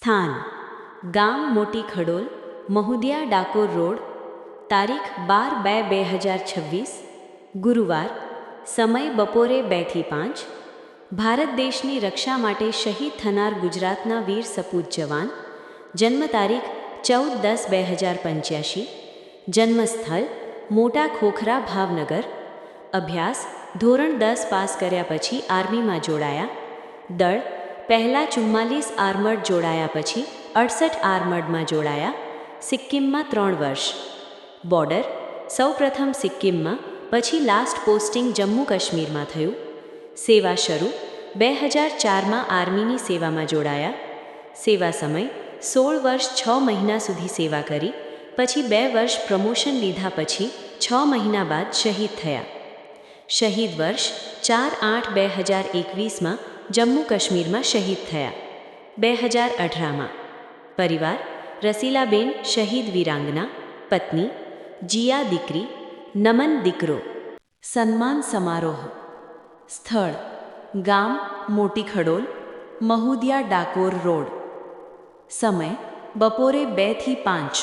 સ્થાન ગામ મોટી ખડોલ, મહુદિયા ડાકોર રોડ, તારીખ 12/2/2026, ગુરુવાર, સમય બપોરે 2 થી 5. ભારત દેશની રક્ષા માટે શહીદ થનાર ગુજરાતના વીર સપૂત જવાન. જન્મ તારીખ 14/10/2085. જન્મસ્થળ મોટા ખોખરા, ભાવનગર. અભ્યાસ ધોરણ 10 પાસ કર્યા પછી આર્મીમાં જોડાયા. દળ પહેલાં 44 આર્મર્ડ જોડાયા પછી 68 આર્મર્ડમાં જોડાયા. સિક્કિમમાં 3 વર્ષ. બોર્ડર સૌપ્રથમ સિક્કિમમાં, પછી લાસ્ટ પોસ્ટિંગ જમ્મુ કાશ્મીરમાં થયું. સેવા શરૂ 2004માં આર્મીની સેવામાં જોડાયા. સેવા સમય 16 વર્ષ 6 મહિના સુધી સેવા કરી. પછી 2 વર્ષ પ્રમોશન લીધા પછી 6 મહિના બાદ શહીદ થયા. શહીદ વર્ષ 4/8/2021માં જમ્મુ કાશ્મીરમાં શહીદ થયા. 2018માં પરિવાર રસીલાબેન શહીદ વીરાંગના, પત્ની જીયા દીકરી, નમન દીકરો. સન્માન સમારોહ. સ્થળ ગામ મોટી ખડોલ, મહુદિયા ડાકોર રોડ. સમય બપોરે 2 થી 5.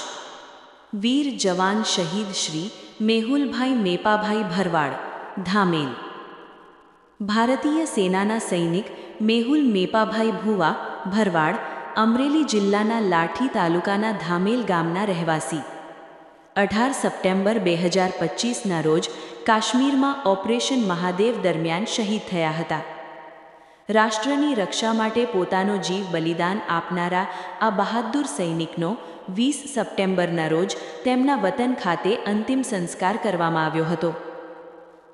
વીર જવાન શહીદ શ્રી મેહુલભાઈ મેપાભાઈ ભરવાડ, ધામેલ. ભારતીય સેનાના સૈનિક મેહુલ મેપાભાઈ ભુવા ભરવાડ અમરેલી જિલ્લાના લાઠી તાલુકાના ધામેલ ગામના રહેવાસી. 18 સપ્ટેમ્બર 2025ના રોજ કાશ્મીરમાં ઓપરેશન મહાદેવ દરમિયાન શહીદ થયા હતા. રાષ્ટ્રની રક્ષા માટે પોતાનો જીવ બલિદાન આપનારા આ બહાદુર સૈનિકનો 20 સપ્ટેમ્બરના રોજ તેમના વતન ખાતે અંતિમ સંસ્કાર કરવામાં આવ્યો હતો.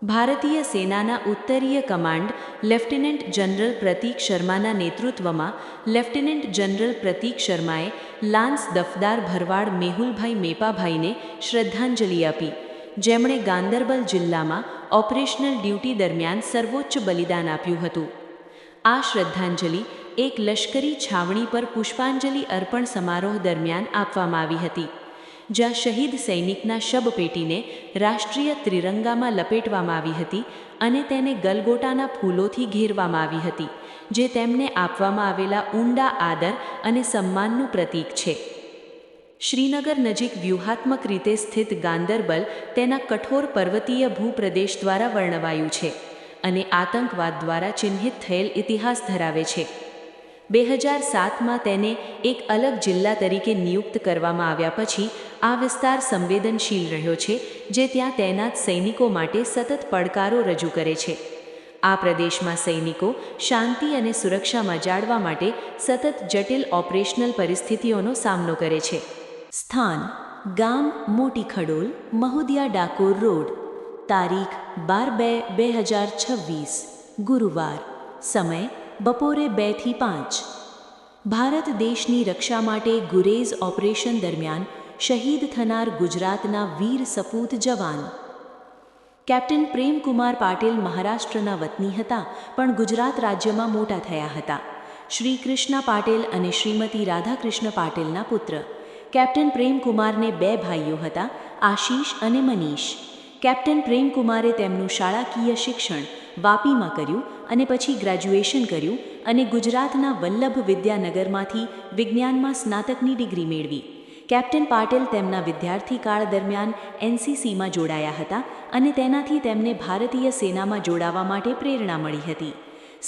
ભારતીય સેનાના ઉત્તરીય કમાન્ડ લેફ્ટનન્ટ જનરલ પ્રતીક શર્માના નેતૃત્વમાં લેફ્ટનન્ટ જનરલ પ્રતીક શર્માએ લાન્સ દફદાર ભરવાડ મેહુલભાઈ મેપાભાઈને શ્રદ્ધાંજલિ આપી, જેમણે ગાંદરબલ જિલ્લામાં ઓપરેશનલ ડ્યુટી દરમિયાન સર્વોચ્ચ બલિદાન આપ્યું હતું. આ શ્રદ્ધાંજલિ એક લશ્કરી છાવણી પર પુષ્પાંજલિ અર્પણ સમારોહ દરમિયાન આપવામાં આવી હતી, જ્યાં શહીદ સૈનિકના શબપેટીને રાષ્ટ્રીય ત્રિરંગામાં લપેટવામાં આવી હતી અને તેને ગલગોટાના ફૂલોથી ઘેરવામાં આવી હતી, જે તેમને આપવામાં આવેલા ઊંડા આદર અને સન્માનનું પ્રતીક છે. શ્રીનગર નજીક વ્યૂહાત્મક રીતે સ્થિત ગાંદરબલ તેના કઠોર પર્વતીય ભૂપ્રદેશ દ્વારા વર્ણવાયું છે અને આતંકવાદ દ્વારા ચિહ્નિત થયેલ ઇતિહાસ ધરાવે છે. 2007માં તેને એક અલગ જિલ્લા તરીકે નિયુક્ત કરવામાં આવ્યા પછી આ વિસ્તાર સંવેદનશીલ રહ્યો છે, જે ત્યાં તૈનાત સૈનિકો માટે સતત પડકારો રજૂ કરે છે. આ પ્રદેશમાં સૈનિકો શાંતિ અને સુરક્ષામાં જાળવવા માટે સતત જટિલ ઓપરેશનલ પરિસ્થિતિઓનો સામનો કરે છે. સ્થાન ગામ મોટી ખડોલ, મહુદિયા ડાકોર રોડ. તારીખ 12/2/2026, ગુરુવાર. સમય બપોરે 2 થી 5. ભારત દેશની રક્ષા માટે ગુરેઝ ઓપરેશન દરમિયાન શહીદ થનાર ગુજરાતના વીર સપૂત જવાન. કેપ્ટન પ્રેમકુમાર પાટીલ મહારાષ્ટ્રના વતની હતા, પણ ગુજરાત રાજ્યમાં મોટા થયા હતા. શ્રી કૃષ્ણ પાટીલ અને શ્રીમતી રાધાકૃષ્ણ પાટીલના પુત્ર. કેપ્ટન પ્રેમકુમારને 2 ભાઈઓ હતા, આશીષ અને મનીષ. કેપ્ટન પ્રેમકુમારે તેમનું શાળાકીય શિક્ષણ વાપીમાં કર્યું અને પછી ગ્રેજ્યુએશન કર્યું અને ગુજરાતના વલ્લભ વિદ્યાનગરમાંથી વિજ્ઞાનમાં સ્નાતકની ડિગ્રી મેળવી. કેપ્ટન પાટીલ તેમના વિદ્યાર્થી કાળ દરમિયાન એનસીસીમાં જોડાયા હતા અને તેનાથી તેમને ભારતીય સેનામાં જોડાવા માટે પ્રેરણા મળી હતી.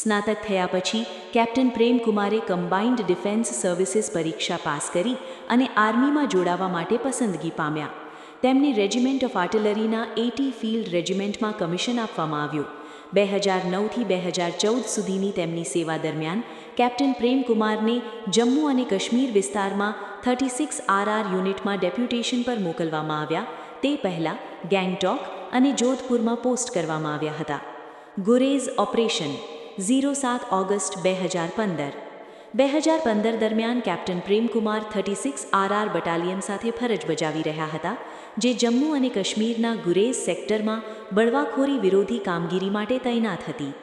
સ્નાતક થયા પછી કેપ્ટન પ્રેમકુમારે કમ્બાઇન્ડ ડિફેન્સ સર્વિસીસ પરીક્ષા પાસ કરી અને આર્મીમાં જોડાવા માટે પસંદગી પામ્યા. તેમને રેજિમેન્ટ ઓફ આર્ટિલરીના 80 ફિલ્ડ રેજિમેન્ટમાં કમિશન આપવામાં આવ્યું. 2009થી 2014 સુધીની તેમની સેવા દરમિયાન કેપ્ટન પ્રેમકુમારને જમ્મુ અને કાશ્મીર વિસ્તારમાં 36 RR યુનિટમાં ડેપ્યુટેશન પર મોકલવામાં આવ્યા. તે પહેલાં ગેંગટોક અને જોધપુરમાં પોસ્ટ કરવામાં આવ્યા હતા. ગુરેઝ ઓપરેશન 07 ઓગસ્ટ 2015. 2015 દરમિયાન કેપ્ટન પ્રેમકુમાર 36 RR બટાલિયન સાથે ફરજ બજાવી રહ્યા હતા, જે જમ્મુ અને કાશ્મીરના ગુરેઝ સેક્ટરમાં બળવાખોરી વિરોધી કામગીરી માટે તૈનાત હતી.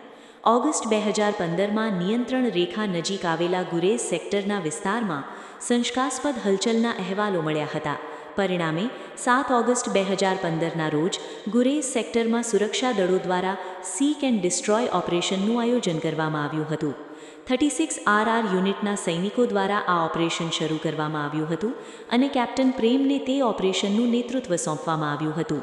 ઓગસ્ટ 2015માં નિયંત્રણ રેખા નજીક આવેલા ગુરેઝ સેક્ટરના વિસ્તારમાં શંકાસ્પદ હલચલના અહેવાલો મળ્યા હતા. પરિણામે 7 ઓગસ્ટ 2015ના રોજ ગુરેઝ સેક્ટરમાં સુરક્ષા દળો દ્વારા સીક એન્ડ ડિસ્ટ્રોય ઓપરેશનનું આયોજન કરવામાં આવ્યું હતું. 36RR યુનિટના સૈનિકો દ્વારા આ ઓપરેશન શરૂ કરવામાં આવ્યું હતું અને કેપ્ટન પ્રેમને તે ઓપરેશનનું નેતૃત્વ સોંપવામાં આવ્યું હતું.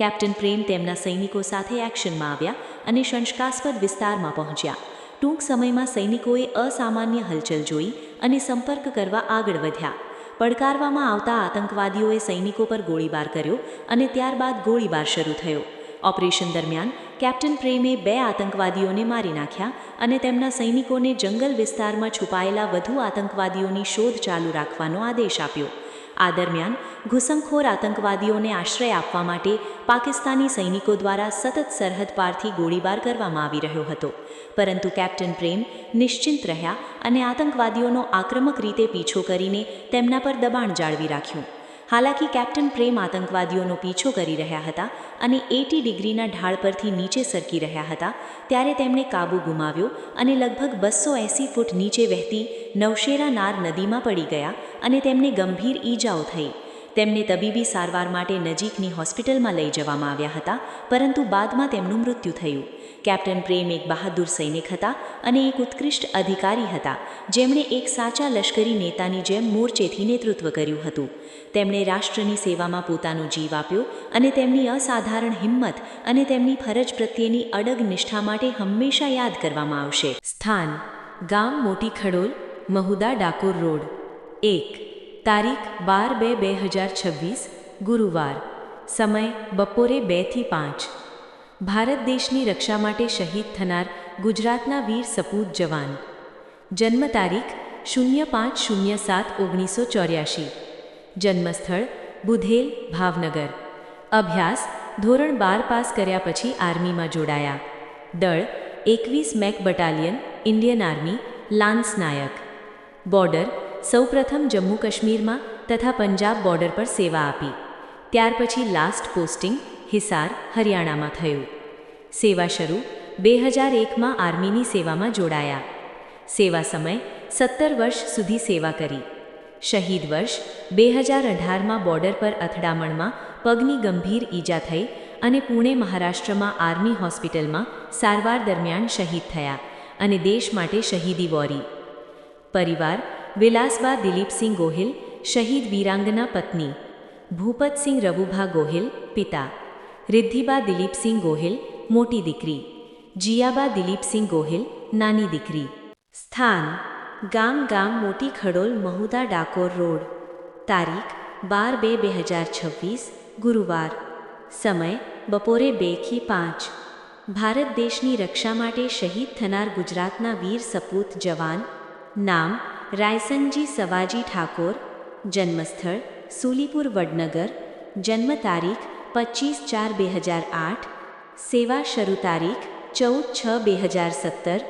કેપ્ટન પ્રેમ તેમના સૈનિકો સાથે એક્શનમાં આવ્યા અને શંકાસ્પદ વિસ્તારમાં પહોંચ્યા. ટૂંક સમયમાં સૈનિકોએ અસામાન્ય હલચલ જોઈ અને સંપર્ક કરવા આગળ વધ્યા. પડકારવામાં આવતા આતંકવાદીઓએ સૈનિકો પર ગોળીબાર કર્યો અને ત્યારબાદ ગોળીબાર શરૂ થયો. ઓપરેશન દરમિયાન કેપ્ટન પ્રેમે 2 આતંકવાદીઓને મારી નાખ્યા અને તેમના સૈનિકોને જંગલ વિસ્તારમાં છુપાયેલા વધુ આતંકવાદીઓની શોધ ચાલુ રાખવાનો આદેશ આપ્યો. આ દરમિયાન ઘૂસણખોર આતંકવાદીઓને આશ્રય આપવા માટે પાકિસ્તાની સૈનિકો દ્વારા સતત સરહદ પારથી ગોળીબાર કરવામાં આવી રહ્યો હતો. પરંતુ કેપ્ટન પ્રેમ નિશ્ચિંત રહ્યા અને આતંકવાદીઓનો આક્રમક રીતે પીછો કરીને તેમના પર દબાણ જાળવી રાખ્યું. હાલાકી કેપ્ટન પ્રેમ આતંકવાદીઓનો પીછો કરી રહ્યા હતા અને 80 ડિગ્રીના ઢાળ પરથી નીચે સરકી રહ્યા હતા ત્યારે તેમણે કાબૂ ગુમાવ્યો અને લગભગ 280 ફૂટ નીચે વહેતી નવશેરા નાર નદીમાં પડી ગયા અને તેમને ગંભીર ઈજાઓ થઈ. તેમને તબીબી સારવાર માટે નજીકની હોસ્પિટલમાં લઈ જવામાં આવ્યા હતા, પરંતુ બાદમાં તેમનું મૃત્યુ થયું. કેપ્ટન પ્રેમ એક બહાદુર સૈનિક હતા અને એક ઉત્કૃષ્ટ અધિકારી હતા, જેમણે એક સાચા લશ્કરી નેતાની જેમ મોરચેથી નેતૃત્વ કર્યું હતું. તેમણે રાષ્ટ્રની સેવામાં પોતાનો જીવ આપ્યો અને તેમની અસાધારણ હિંમત અને તેમની ફરજ પ્રત્યેની અડગ નિષ્ઠા માટે હંમેશા યાદ કરવામાં આવશે. સ્થાન: ગામ મોટી ખડોલ, મહુદા, ડાકોર રોડ. 1. તારીખ 12/2/2026 ગુરુવાર. સમય: બપોરે 2 થી 5. ભારત દેશની રક્ષા માટે શહીદ થનાર ગુજરાતના વીર સપૂત જવાન. જન્મ તારીખ 05/07/1984. જન્મસ્થળ: બુધેલ, ભાવનગર. અભ્યાસ: ધોરણ 12 પાસ કર્યા પછી આર્મીમાં જોડાયા. દળ: 21 mech battalion, Indian army, lance naik. Border: સૌપ્રથમ જમ્મુ કાશ્મીરમાં તથા પંજાબ બોર્ડર પર સેવા આપી. ત્યાર પછી લાસ્ટ પોસ્ટિંગ હિસાર, હરિયાણામાં થયું. સેવા શરૂ: 2001માં આર્મીની સેવામાં જોડાયા. સેવા સમય: 17 વર્ષ સુધી સેવા કરી. શહીદ વર્ષ: 2018માં બોર્ડર પર અથડામણમાં પગની ગંભીર ઈજા થઈ અને પુણે, મહારાષ્ટ્રમાં આર્મી હોસ્પિટલમાં સારવાર દરમિયાન શહીદ થયા અને દેશ માટે શહીદી વોરી. પરિવાર: વિલાસબા દિલીપસિંહ ગોહિલ, શહીદ વીરાંગના પત્ની. ભૂપતસિંહ રવુભા ગોહિલ, પિતા. રિદ્ધિબા દિલીપસિંહ ગોહિલ, મોટી દીકરી. જીયાબા દિલીપસિંહ ગોહિલ, નાની દીકરી. સ્થાન: ગામ મોટી ખડોલ, મહુદા, ડાકોર રોડ. તારીખ: 12/2/2026 ગુરુવાર. સમય: બપોરે 2 થી 5. ભારત દેશની રક્ષા માટે શહીદ થનાર ગુજરાતના વીર સપૂત જવાન. નામ: રાયસનજી સવાજી ઠાકોર. જન્મસ્થળ: સુલીપુર, વડનગર. જન્મ તારીખ: 25/4/2008. સેવા શરૂ તારીખ: 14/6/2017.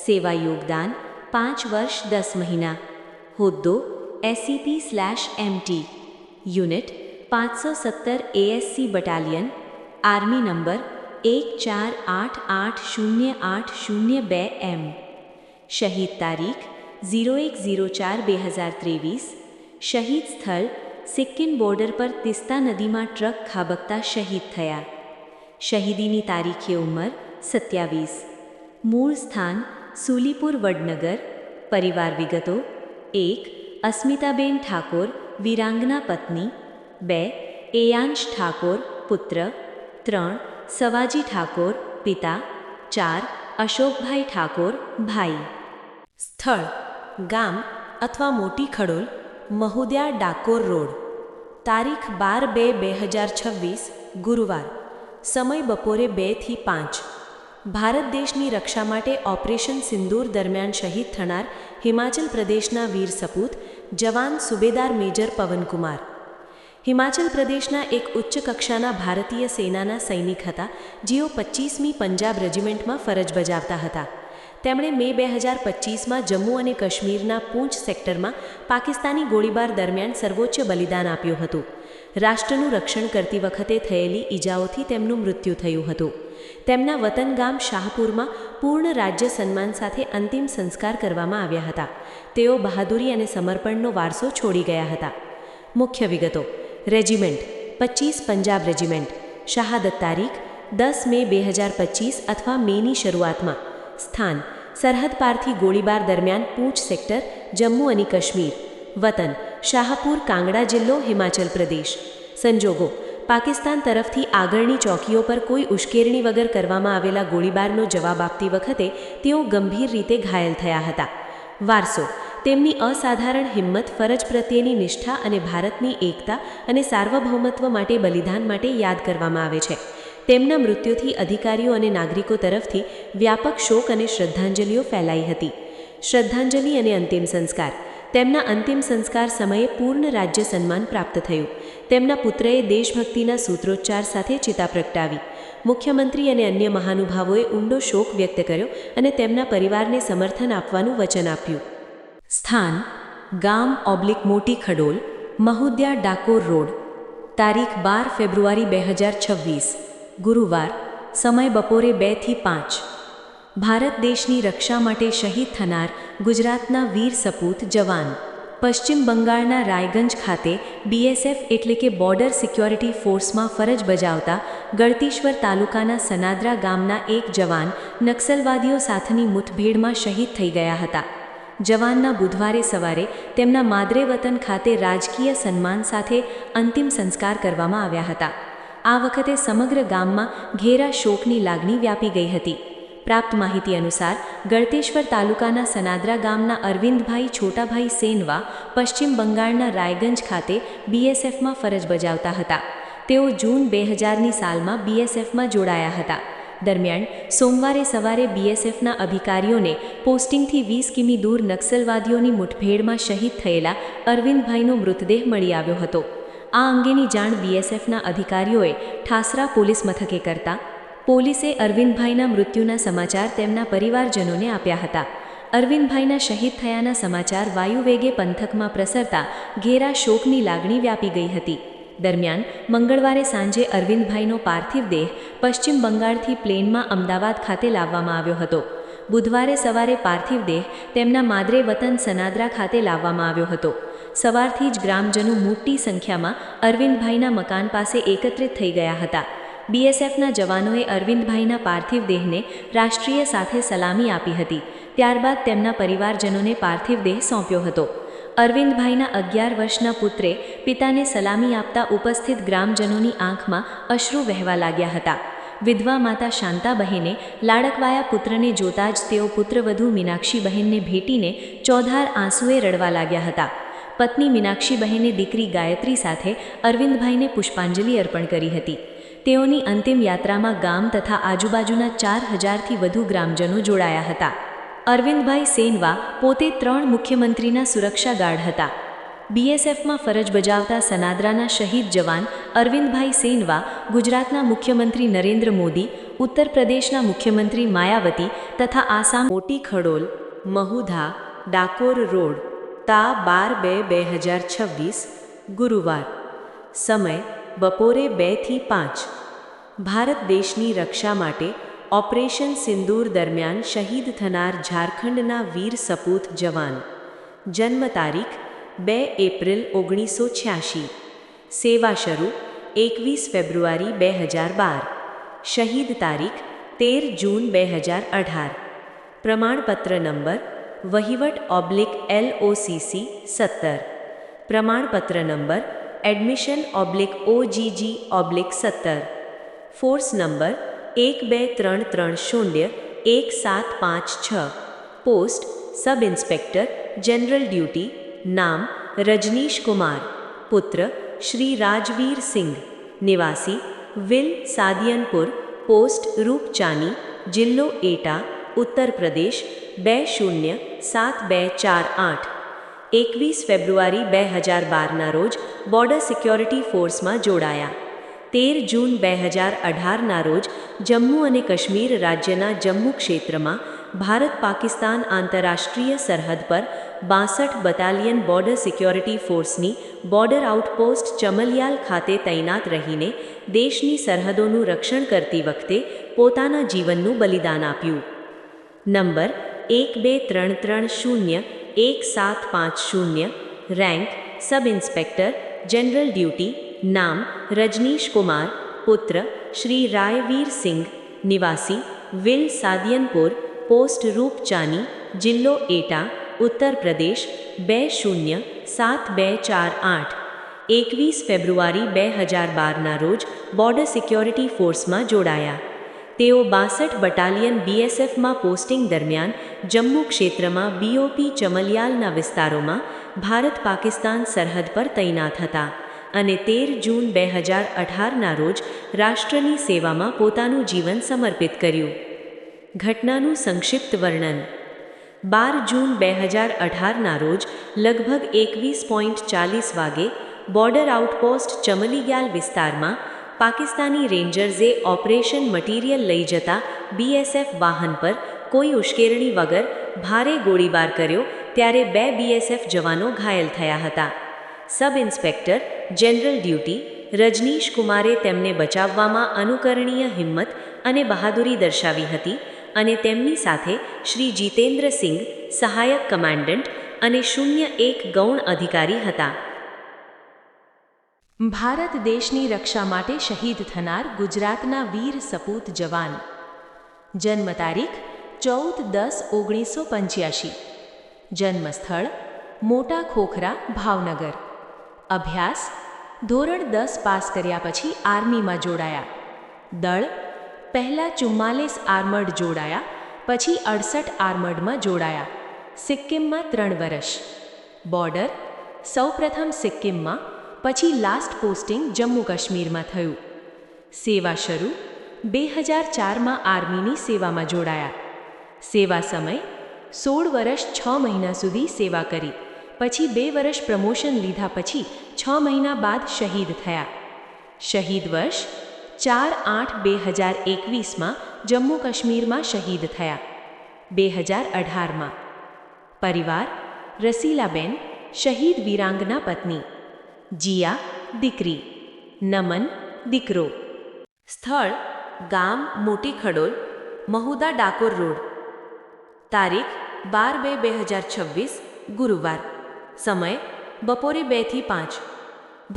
સેવા યોગદાન: 5 વર્ષ 10 મહિના. હોદ્દો: SCP/MT. Unit: 517 ASC battalion. Army number: 14880802M. શહીદ તારીખ: 01/04/2023. શહીદ સ્થળ: સિક્કિમ બોર્ડર પર તિસ્તા નદીમાં ટ્રક ખાબકતા શહીદ થયા. શહીદીની તારીખે ઉંમર: 27. મૂળ સ્થાન: સુલીપુર, વડનગર. પરિવાર વિગતો: 1. અસ્મિતાબેન ઠાકોર, વીરાંગના પત્ની. 2. એયાંશ ઠાકોર, પુત્ર. 3. સવાજી ઠાકોર, પિતા. 4. અશોકભાઈ ઠાકોર, ભાઈ. સ્થળ: ગામ અથવા મોટી ખડોલ, મહુદા, ડાકોર રોડ. તારીખ: 12/2/2026 ગુરુવાર. સમય: બપોરે 2 થી 5. ભારત દેશની રક્ષા માટે ઓપરેશન સિંદૂર દરમિયાન શહીદ થનાર હિમાચલ પ્રદેશના વીર સપૂત જવાન સુબેદાર મેજર પવનકુમાર. હિમાચલ પ્રદેશના એક ઉચ્ચ કક્ષાના ભારતીય સેનાના સૈનિક હતા, જેઓ 25મી પંજાબ રેજિમેન્ટમાં ફરજ બજાવતા હતા. તેમણે મે 2025માં જમ્મુ અને કાશ્મીરના પૂંચ સેક્ટરમાં પાકિસ્તાની ગોળીબાર દરમિયાન સર્વોચ્ચ બલિદાન આપ્યું હતું. રાષ્ટ્રનું રક્ષણ કરતી વખતે થયેલી ઈજાઓથી તેમનું મૃત્યુ થયું હતું. તેમના વતન ગામ શાહપુરમાં પૂર્ણ રાજ્ય સન્માન સાથે અંતિમ સંસ્કાર કરવામાં આવ્યા હતા. તેઓ બહાદુરી અને સમર્પણનો વારસો છોડી ગયા હતા. મુખ્ય વિગતો: રેજિમેન્ટ: 25 પંજાબ રેજિમેન્ટ. શહાદત તારીખ: 10 મે 2025 અથવા મેની શરૂઆતમાં. સ્થાન: સરહદ પારથી ગોળીબાર દરમિયાન પૂંચ સેક્ટર, જમ્મુ અને કાશ્મીર. વતન શાહપુર, કાંગડા જિલ્લો, હિમાચલ પ્રદેશ. સંજોગો: પાકિસ્તાન તરફથી આગળની ચોકીઓ પર કોઈ ઉશ્કેરણી વગર કરવામાં આવેલા ગોળીબારનો જવાબ આપતી વખતે તેઓ ગંભીર રીતે ઘાયલ થયા હતા. વારસો: તેમની અસાધારણ હિંમત, ફરજ પ્રત્યેની નિષ્ઠા અને ભારતની એકતા અને સાર્વભૌમત્વ માટે બલિદાન માટે યાદ કરવામાં આવે છે. તેમના મૃત્યુથી અધિકારીઓ અને નાગરિકો તરફથી વ્યાપક શોક અને શ્રદ્ધાંજલિઓ ફેલાઈ હતી. શ્રદ્ધાંજલિ અને અંતિમ સંસ્કાર: તેમના અંતિમ સંસ્કાર સમયે પૂર્ણ રાજ્ય સન્માન પ્રાપ્ત થયું. તેમના પુત્રએ દેશભક્તિના સૂત્રોચ્ચાર સાથે ચિતા પ્રગટાવી. મુખ્યમંત્રી અને અન્ય મહાનુભાવોએ ઊંડો શોક વ્યક્ત કર્યો અને તેમના પરિવારને સમર્થન આપવાનું વચન આપ્યું. સ્થાન: ગામ/મોટી ખડોલ, મહુદિયા, ડાકોર રોડ. તારીખ 12 ફેબ્રુઆરી 2026, ગુરુવાર. સમય બપોરે 2 થી 5. ભારત દેશની રક્ષા માટે શહીદ થનાર ગુજરાતના વીર સપૂત જવાન. પશ્ચિમ બંગાળના રાયગંજ ખાતે BSF એટલે કે બોર્ડર સિક્યોરિટી ફોર્સમાં ફરજ બજાવતા ગળતીશ્વર તાલુકાના સનાદરા ગામના એક જવાન નક્સલવાદીઓ સાથેની મુઠભેડમાં શહીદ થઈ ગયા હતા. જવાનના બુધવારે સવારે તેમના માદરે વતન ખાતે રાજકીય સન્માન સાથે અંતિમ સંસ્કાર કરવામાં આવ્યા હતા. આ વખતે સમગ્ર ગામમાં ઘેરા શોકની લાગણી વ્યાપી ગઈ હતી. પ્રાપ્ત માહિતી અનુસાર ગળતેશ્વર તાલુકાના સનાદરા ગામના અરવિંદભાઈ છોટાભાઈ સેનવા પશ્ચિમ બંગાળના રાયગંજ ખાતે BSFમાં ફરજ બજાવતા હતા. તેઓ જૂન 2000ની સાલમાં BSFમાં જોડાયા હતા. દરમિયાન સોમવારે સવારે BSFના અધિકારીઓને પોસ્ટિંગથી 20 કિમી દૂર નક્સલવાદીઓની મુઠભેડમાં શહીદ થયેલા અરવિંદભાઈનો મૃતદેહ મળી આવ્યો હતો. આ અંગેની જાણ BSFના અધિકારીઓએ ઠાસરા પોલીસ મથકે કરતા પોલીસે અરવિંદભાઈના મૃત્યુના સમાચાર તેમના પરિવારજનોને આપ્યા હતા. અરવિંદભાઈના શહીદ થયાના સમાચાર વાયુવેગે પંથકમાં પ્રસરતા ઘેરા શોકની લાગણી વ્યાપી ગઈ હતી. દરમિયાન મંગળવારે સાંજે અરવિંદભાઈનો પાર્થિવ દેહ પશ્ચિમ બંગાળથી પ્લેનમાં અમદાવાદ ખાતે લાવવામાં આવ્યો હતો. બુધવારે સવારે પાર્થિવ દેહ તેમના માદરે વતન સનાદરા ખાતે લાવવામાં આવ્યો હતો. સવારથી જ ગ્રામજનો મોટી સંખ્યામાં અરવિંદભાઈના મકાન પાસે એકત્રિત થઈ ગયા હતા. BSFના જવાનોએ અરવિંદભાઈના પાર્થિવ દેહને રાષ્ટ્રીય સાથે સલામી આપી હતી. ત્યારબાદ તેમના પરિવારજનોને પાર્થિવ દેહ સોંપ્યો હતો. અરવિંદભાઈના 11 વર્ષના પુત્રે પિતાને સલામી આપતા ઉપસ્થિત ગ્રામજનોની આંખમાં અશ્રુ વહેવા લાગ્યા હતા. વિધવા માતા શાંતાબહેને લાડકવાયા પુત્રને જોતા જ તેઓ પુત્રવધુ મીનાક્ષીબહેનને ભેટીને ચોધાર આંસુએ રડવા લાગ્યા હતા. પત્ની મીનાક્ષીબહેને દીકરી ગાયત્રી સાથે અરવિંદભાઈને પુષ્પાંજલિ અર્પણ કરી હતી. તેઓની અંતિમ યાત્રામાં ગામ તથા આજુબાજુના 4000થી વધુ ગ્રામજનો જોડાયા હતા. અરવિંદભાઈ સેનવા પોતે 3 મુખ્યમંત્રીના સુરક્ષા ગાર્ડ હતા. BSFમાં ફરજ બજાવતા સનાદરાના શહીદ જવાન અરવિંદભાઈ સેનવા ગુજરાતના મુખ્યમંત્રી નરેન્દ્ર મોદી, ઉત્તર પ્રદેશના મુખ્યમંત્રી માયાવતી તથા આસામ મોટી ખડોલ, મહુધા, ડાકોર રોડ. તા 12/2/2026, ગુરુવાર. સમય બપોરે 2 થી 5. ભારત દેશની રક્ષા માટે ઓપરેશન સિંદૂર દરમિયાન શહીદ થનાર ઝારખંડના વીર સપૂત જવાન. જન્મ તારીખ 2 એપ્રિલ 1986. સેવા શરૂ 21 ફેબ્રુઆરી 2012. શહીદ તારીખ 13 જૂન 2018. પ્રમાણપત્ર નંબર વહીવટ/LOCC 17. પ્રમાણપત્ર નંબર એડમિશન/OGG/17. Force number 1233011756. Post sub inspector general duty. નામ રજનીશ કુમાર. પુત્ર શ્રી રાજવીર સિંઘ. નિવાસી વિલ સાદિયનપુર. પોસ્ટ રૂપચાની. જિલ્લો એટા, ઉત્તર પ્રદેશ 207248. 21 ફેબ્રુઆરી 2012ના રોજ બોર્ડર સિક્યોરિટી ફોર્સમાં જોડાયા. 13 જૂન 2018ના રોજ જમ્મુ અને કાશ્મીર રાજ્યના જમ્મુ ક્ષેત્રમાં ભારત પાકિસ્તાન આંતરરાષ્ટ્રીય સરહદ પર 62 બટાલિયન બોર્ડર સિક્યોરિટી ફોર્સની બોર્ડર આઉટપોસ્ટ ચમલિયાલ ખાતે તૈનાત રહીને દેશની સરહદોનું રક્ષણ કરતી વખતે પોતાના જીવનનું બલિદાન આપ્યું. નંબર 1233011750. રેન્ક સબ ઇન્સ્પેક્ટર જનરલ ડ્યુટી. નામ રજનીશ કુમાર. પુત્ર શ્રી રાયવીર સિંઘ. નિવાસી વિલ સાદિયનપુર. પોસ્ટ રૂપચાની, જિલ્લો એટા, ઉત્તર પ્રદેશ 207248. 21 ફેબ્રુઆરી 2012ના રોજ બોર્ડર સિક્યોરિટી ફોર્સમાં જોડાયા. તેઓ 62 બટાલિયન બીએસએફમાં પોસ્ટિંગ દરમિયાન જમ્મુ ક્ષેત્રમાં બીઓપી ચમલિયાલના વિસ્તારોમાં ભારત પાકિસ્તાન સરહદ પર તૈનાત હતા અને 13 જૂન 2018ના રોજ રાષ્ટ્રની સેવામાં પોતાનું જીવન સમર્પિત કર્યું. ઘટનાનું સંક્ષિપ્ત વર્ણન. 12 જૂન 2018ના રોજ લગભગ 21:40 વાગે બોર્ડર આઉટપોસ્ટ ચમલિયાલ વિસ્તારમાં પાકિસ્તાની રેન્જર્સે ઓપરેશન મટીરિયલ લઈ જતા બીએસએફ વાહન પર કોઈ ઉશ્કેરણી વગર ભારે ગોળીબાર કર્યો ત્યારે 2 બીએસએફ જવાનો ઘાયલ થયા હતા. સબ ઇન્સ્પેક્ટર જનરલ ડ્યુટી રજનીશ કુમારે તેમને બચાવવામાં અનુકરણીય હિંમત અને બહાદુરી દર્શાવી હતી અને તેમની સાથે શ્રી જીતેન્દ્ર સિંઘ, સહાયક કમાન્ડન્ટ, અને 01 ગૌણ અધિકારી હતા. ભારત દેશની રક્ષા માટે શહીદ થનાર ગુજરાતના વીર સપૂત જવાન. જન્મ તારીખ 14-10-1985. જન્મસ્થળ મોટા ખોખરા, ભાવનગર. અભ્યાસ ધોરણ 10 પાસ કર્યા પછી આર્મીમાં જોડાયા. દળ પહેલાં 44 આર્મર્ડ જોડાયા, પછી 68 આર્મર્ડમાં જોડાયા. સિક્કિમમાં 3 વર્ષ. બોર્ડર સૌપ્રથમ સિક્કિમમાં, પછી લાસ્ટ પોસ્ટિંગ જમ્મુ કાશ્મીરમાં થયું. સેવા શરૂ 2004માં આર્મીની સેવામાં જોડાયા. સેવા સમય 16 વર્ષ 6 મહિના સુધી સેવા કરી, પછી 2 વર્ષ પ્રમોશન લીધા પછી 6 મહિના બાદ શહીદ થયા. શહીદ વર્ષ 4/8/2021માં જમ્મુ કાશ્મીરમાં શહીદ થયા. 2018માં. પરિવાર રસીલાબેન, શહીદ વીરાંગના પત્ની. જીયા દીકરી. નમન દીકરો. સ્થળ ગામ મોટી ખડોલ, મહુદા, ડાકોર રોડ. તારીખ 12/2/2026 ગુરુવાર. સમય બપોરે 2 થી 5.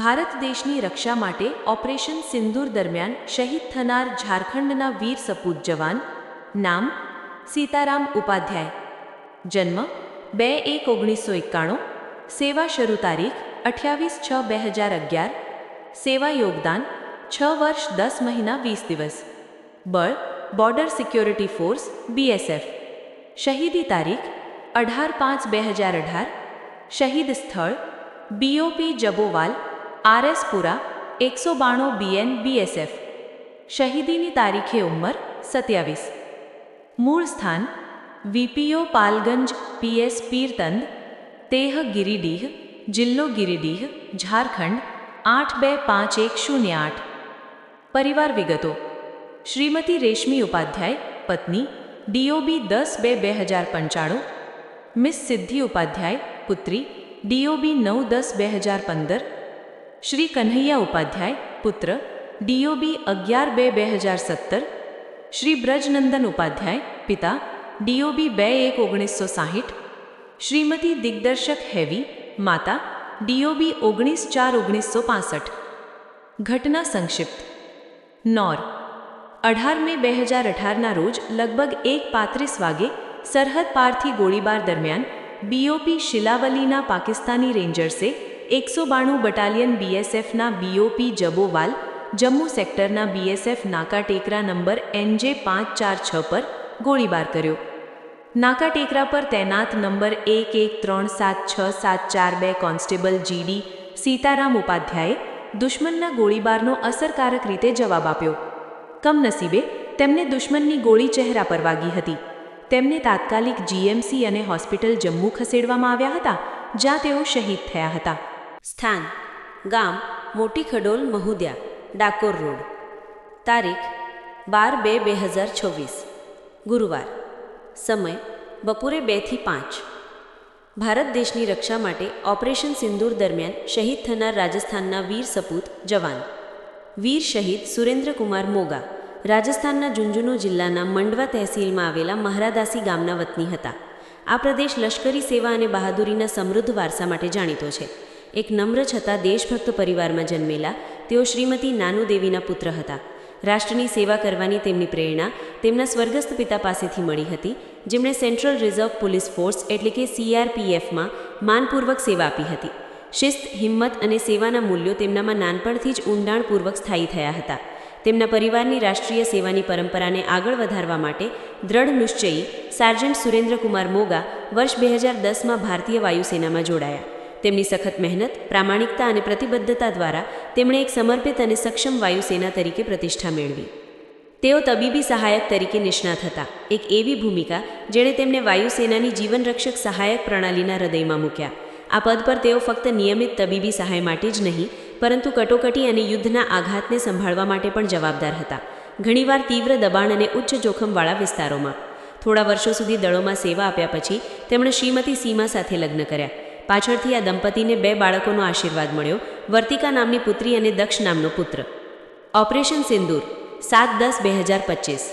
ભારત દેશની રક્ષા માટે ઓપરેશન સિંદૂર દરમિયાન શહીદ થનાર ઝારખંડના વીર સપૂત જવાન. નામ સીતારામ ઉપાધ્યાય. જન્મ 2/1/1991. સેવા શરૂ તારીખ 28/6/2011. સેવા યોગદાન 6 વર્ષ 10 મહિના 20 દિવસ. બળ બોર્ડર સિક્યોરિટી ફોર્સ બીએસએફ. શહીદી તારીખ 18/5/2018. શહીદ સ્થળ બીઓપી જબોવાલ, આરએસપુરા, 192 બીએન બીએસએફ. શહીદીની તારીખે ઉંમર 27. મૂળ સ્થાન વીપીઓ પાલગંજ, પીએસ પીરતંદ, તેહ ગિરિડીહ, જિલ્લો ગિરિડીહ, ઝારખંડ 825108. પરિવાર વિગતો. શ્રીમતી રેશમી ઉપાધ્યાય, પત્ની, ડીઓબી 10/2/2095. મિસ સિદ્ધિ ઉપાધ્યાય, પુત્રી, ડીઓબી 9/10/2015. શ્રી કન્હૈયા ઉપાધ્યાય, પુત્ર, ડીઓબી 11/2017. શ્રી બ્રજનંદન ઉપાધ્યાય, પિતા, ડીઓબી 2/1/1960. શ્રીમતી દિગ્દર્શક હેવી, માતા, ડીઓબી 19/4/1965. ઘટના સંક્ષિપ્ત. નોર 18 મે 2018ના રોજ લગભગ 1:35 વાગે સરહદ પારથી ગોળીબાર દરમિયાન બીઓપી શિલાવલીના પાકિસ્તાની રેન્જર્સે 192 બટાલિયન બીએસએફના બીઓપી જબોવાલ, જમ્મુ સેક્ટરના બીએસએફ નાકા ટેકરા નંબર NJ 546 પર ગોળીબાર કર્યો. નાકા ટેકરા પર તૈનાત નંબર 11376742 કોન્સ્ટેબલ જીડી સીતારામ ઉપાધ્યાયે દુશ્મનના ગોળીબારનો અસરકારક રીતે જવાબ આપ્યો. કમનસીબે તેમને દુશ્મનની ગોળી ચહેરા પર વાગી હતી. તેમને તાત્કાલિક જીએમસી અને હોસ્પિટલ જમ્મુ ખસેડવામાં આવ્યા હતા, જ્યાં તેઓ શહીદ થયા હતા. સ્થાન ગામ મોટી ખડોલ, મહુદા, ડાકોર રોડ. તારીખ 12/2/2026 ગુરુવાર. સમય બપોરે 2 થી 5. ભારત દેશની રક્ષા માટે ઓપરેશન સિંદૂર દરમિયાન શહીદ થનાર રાજસ્થાનના વીર સપૂત જવાન. વીર શહીદ સુરેન્દ્રકુમાર મોગા રાજસ્થાનના ઝુંઝુનુ જિલ્લાના મંડવા તહેસીલમાં આવેલા મહારાદાસી ગામના વતની હતા. આ પ્રદેશ લશ્કરી સેવા અને બહાદુરીના સમૃદ્ધ વારસા માટે જાણીતો છે. એક નમ્ર છતાં દેશભક્ત પરિવારમાં જન્મેલા તેઓ શ્રીમતી નાનુદેવીના પુત્ર હતા. રાષ્ટ્રની સેવા કરવાની તેમની પ્રેરણા તેમના સ્વર્ગસ્થ પિતા પાસેથી મળી હતી, જેમણે સેન્ટ્રલ રિઝર્વ પોલીસ ફોર્સ એટલે કે CRPFમાં માનપૂર્વક સેવા આપી હતી. શિસ્ત, હિંમત અને સેવાના મૂલ્યો તેમનામાં નાનપણથી જ ઊંડાણપૂર્વક સ્થાયી થયા હતા. તેમના પરિવારની રાષ્ટ્રીય સેવાની પરંપરાને આગળ વધારવા માટે દ્રઢ નિશ્ચયી સાર્જન્ટ સુરેન્દ્રકુમાર મોગા વર્ષ 2010માં ભારતીય વાયુસેનામાં જોડાયા. તેમની સખત મહેનત, પ્રામાણિકતા અને પ્રતિબદ્ધતા દ્વારા તેમણે એક સમર્પિત અને સક્ષમ વાયુસેના તરીકે પ્રતિષ્ઠા મેળવી. તેઓ તબીબી સહાયક તરીકે નિષ્ણાત હતા, એક એવી ભૂમિકા જેણે તેમને વાયુસેનાની જીવનરક્ષક સહાયક પ્રણાલીના હૃદયમાં મૂક્યા. આ પદ પર તેઓ ફક્ત નિયમિત તબીબી સહાય માટે જ નહીં, પરંતુ કટોકટી અને યુદ્ધના આઘાતને સંભાળવા માટે પણ જવાબદાર હતા, ઘણીવાર તીવ્ર દબાણ અને ઉચ્ચ જોખમવાળા વિસ્તારોમાં. થોડા વર્ષો સુધી દળોમાં સેવા આપ્યા પછી તેમણે શ્રીમતી સીમા સાથે લગ્ન કર્યા. પાછળથી આ દંપતીને 2 બાળકોનો આશીર્વાદ મળ્યો, વર્તિકા નામની પુત્રી અને દક્ષ નામનો પુત્ર. ઓપરેશન સિંદૂર 7/10/2025.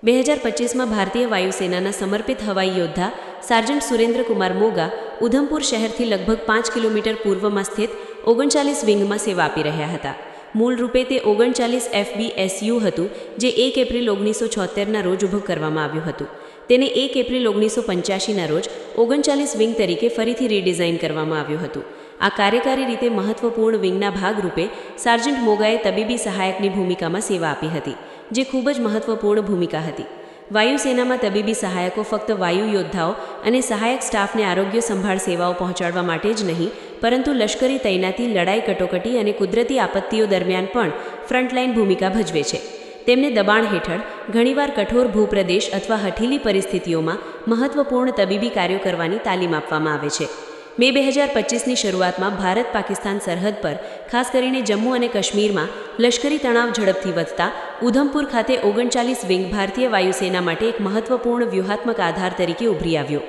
2025માં ભારતીય વાયુસેનાના સમર્પિત હવાઈ યોદ્ધા સાર્જન્ટ સુરેન્દ્રકુમાર મોગા ઉધમપુર શહેરથી લગભગ 5 કિલોમીટર પૂર્વમાં સ્થિત 39 વિંગમાં સેવા આપી રહ્યા હતા. મૂળ રૂપે તે 39 FBSU હતું, જે 1 એપ્રિલ 1976ના રોજ ઊભું કરવામાં આવ્યું હતું. તેને 1 એપ્રિલ 1985ના રોજ 39 વિંગ તરીકે ફરીથી રીડિઝાઇન કરવામાં આવ્યું હતું. આ કાર્યકારી રીતે મહત્વપૂર્ણ વિંગના ભાગરૂપે સાર્જન્ટ મોગાએ તબીબી સહાયકની ભૂમિકામાં સેવા આપી હતી, જે ખૂબ જ મહત્વપૂર્ણ ભૂમિકા હતી. વાયુસેનામાં તબીબી સહાયકો ફક્ત વાયુ યોદ્ધાઓ અને સહાયક સ્ટાફને આરોગ્ય સંભાળ સેવાઓ પહોંચાડવા માટે જ નહીં, પરંતુ લશ્કરી તૈનાતી, લડાઈ, કટોકટી અને કુદરતી આપત્તિઓ દરમિયાન પણ ફ્રન્ટલાઇન ભૂમિકા ભજવે છે. તેમને દબાણ હેઠળ, ઘણીવાર કઠોર ભૂપ્રદેશ અથવા હઠીલી પરિસ્થિતિઓમાં મહત્વપૂર્ણ તબીબી કાર્યો કરવાની તાલીમ આપવામાં આવે છે. મે 2025ની શરૂઆતમાં ભારત-પાકિસ્તાન સરહદ પર, ખાસ કરીને જમ્મુ અને કાશ્મીરમાં લશ્કરી તણાવ ઝડપથી વધતા ઉધમપુર ખાતે 39 વિંગ ભારતીય વાયુસેના માટે એક મહત્વપૂર્ણ વ્યૂહાત્મક આધાર તરીકે ઉભરી આવ્યો.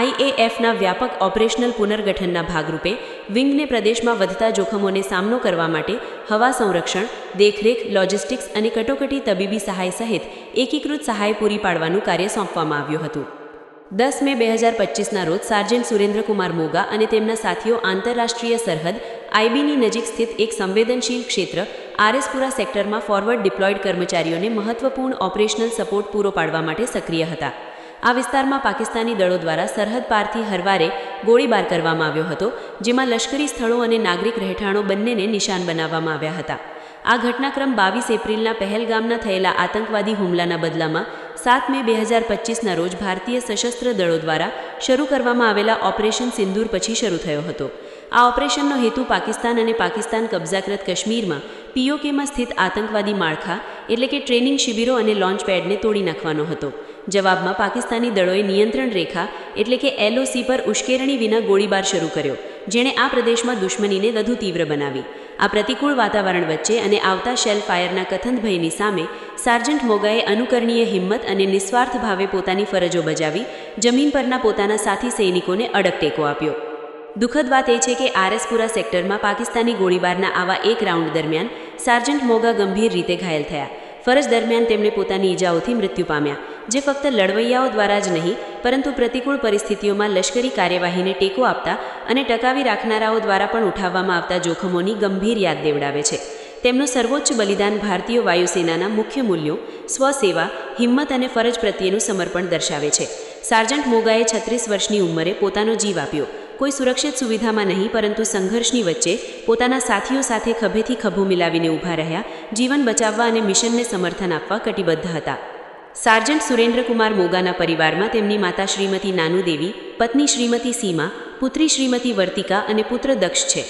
IAFના વ્યાપક ઓપરેશનલ પુનર્ગઠનના ભાગરૂપે વિંગને પ્રદેશમાં વધતા જોખમોને સામનો કરવા માટે હવા સંરક્ષણ, દેખરેખ, લોજિસ્ટિક્સ અને કટોકટી તબીબી સહાય સહિત એકીકૃત સહાય પૂરી પાડવાનું કાર્ય સોંપવામાં આવ્યું હતું. 10 મે 2025ના રોજ સાર્જન્ટ સુરેન્દ્રકુમાર મોગા અને તેમના સાથીઓ આંતરરાષ્ટ્રીય સરહદ IBની નજીક સ્થિત એક સંવેદનશીલ ક્ષેત્ર RSપુરા સેક્ટરમાં ફોરવર્ડ ડિપ્લોયડ કર્મચારીઓને મહત્વપૂર્ણ ઓપરેશનલ સપોર્ટ પૂરો પાડવા માટે સક્રિય હતા. આ વિસ્તારમાં પાકિસ્તાની દળો દ્વારા સરહદ પારથી હરવારે ગોળીબાર કરવામાં આવ્યો હતો, જેમાં લશ્કરી સ્થળો અને નાગરિક રહેઠાણો બંનેને નિશાન બનાવવામાં આવ્યા હતા. આ ઘટનાક્રમ 22 એપ્રિલના પહેલગામના થયેલા આતંકવાદી હુમલાના બદલામાં 7 મે 2025ના રોજ ભારતીય સશસ્ત્ર દળો દ્વારા શરૂ કરવામાં આવેલા ઓપરેશન સિંદૂર પછી શરૂ થયો હતો. આ ઓપરેશનનો હેતુ પાકિસ્તાન અને પાકિસ્તાન કબજાકૃત કાશ્મીરમાં POKમાં સ્થિત આતંકવાદી માળખા એટલે કે ટ્રેનિંગ શિબિરો અને લોન્ચ પેડને તોડી નાખવાનો હતો. જવાબમાં પાકિસ્તાની દળોએ નિયંત્રણ રેખા એટલે કે LOC પર ઉશ્કેરણી વિના ગોળીબાર શરૂ કર્યો, જેણે આ પ્રદેશમાં દુશ્મનીને વધુ તીવ્ર બનાવી. આ પ્રતિકૂળ વાતાવરણ વચ્ચે અને આવતા શેલ ફાયરના કથન ભયની સામે સાર્જન્ટ મોગાએ અનુકરણીય હિંમત અને નિસ્વાર્થ ભાવે પોતાની ફરજો બજાવી જમીન પરના પોતાના સાથી સૈનિકોને અડગ ટેકો આપ્યો. દુઃખદ વાત એ છે કે RSપુરા સેક્ટરમાં પાકિસ્તાની ગોળીબારના આવા એક રાઉન્ડ દરમિયાન સાર્જન્ટ મોગા ગંભીર રીતે ઘાયલ થયા. ફરજ દરમિયાન તેમણે પોતાની ઈજાઓથી મૃત્યુ પામ્યા, જે ફક્ત લડવૈયાઓ દ્વારા જ નહીં, પરંતુ પ્રતિકૂળ પરિસ્થિતિઓમાં લશ્કરી કાર્યવાહીને ટેકો આપતા અને ટકાવી રાખનારાઓ દ્વારા પણ ઉઠાવવામાં આવતા જોખમોની ગંભીર યાદ દેવડાવે છે. તેમનું સર્વોચ્ચ બલિદાન ભારતીય વાયુસેનાના મુખ્ય મૂલ્યો, સ્વસેવા, હિંમત અને ફરજ પ્રત્યેનું સમર્પણ દર્શાવે છે. સાર્જન્ટ મોગાએ 36 વર્ષની ઉંમરે પોતાનો જીવ આપ્યો. કોઈ સુરક્ષિત સુવિધામાં નહીં, પરંતુ સંઘર્ષની વચ્ચે પોતાના સાથીઓ સાથે ખભેથી ખભો મિલાવીને ઊભા રહ્યા, જીવન બચાવવા અને મિશનને સમર્થન આપવા કટિબદ્ધ હતા. સાર્જન્ટ સુરેન્દ્રકુમાર મોગાના પરિવારમાં તેમની માતા શ્રીમતી નાનુ દેવી, પત્ની શ્રીમતી સીમા, પુત્રી શ્રીમતી વર્તિકા અને પુત્ર દક્ષ છે.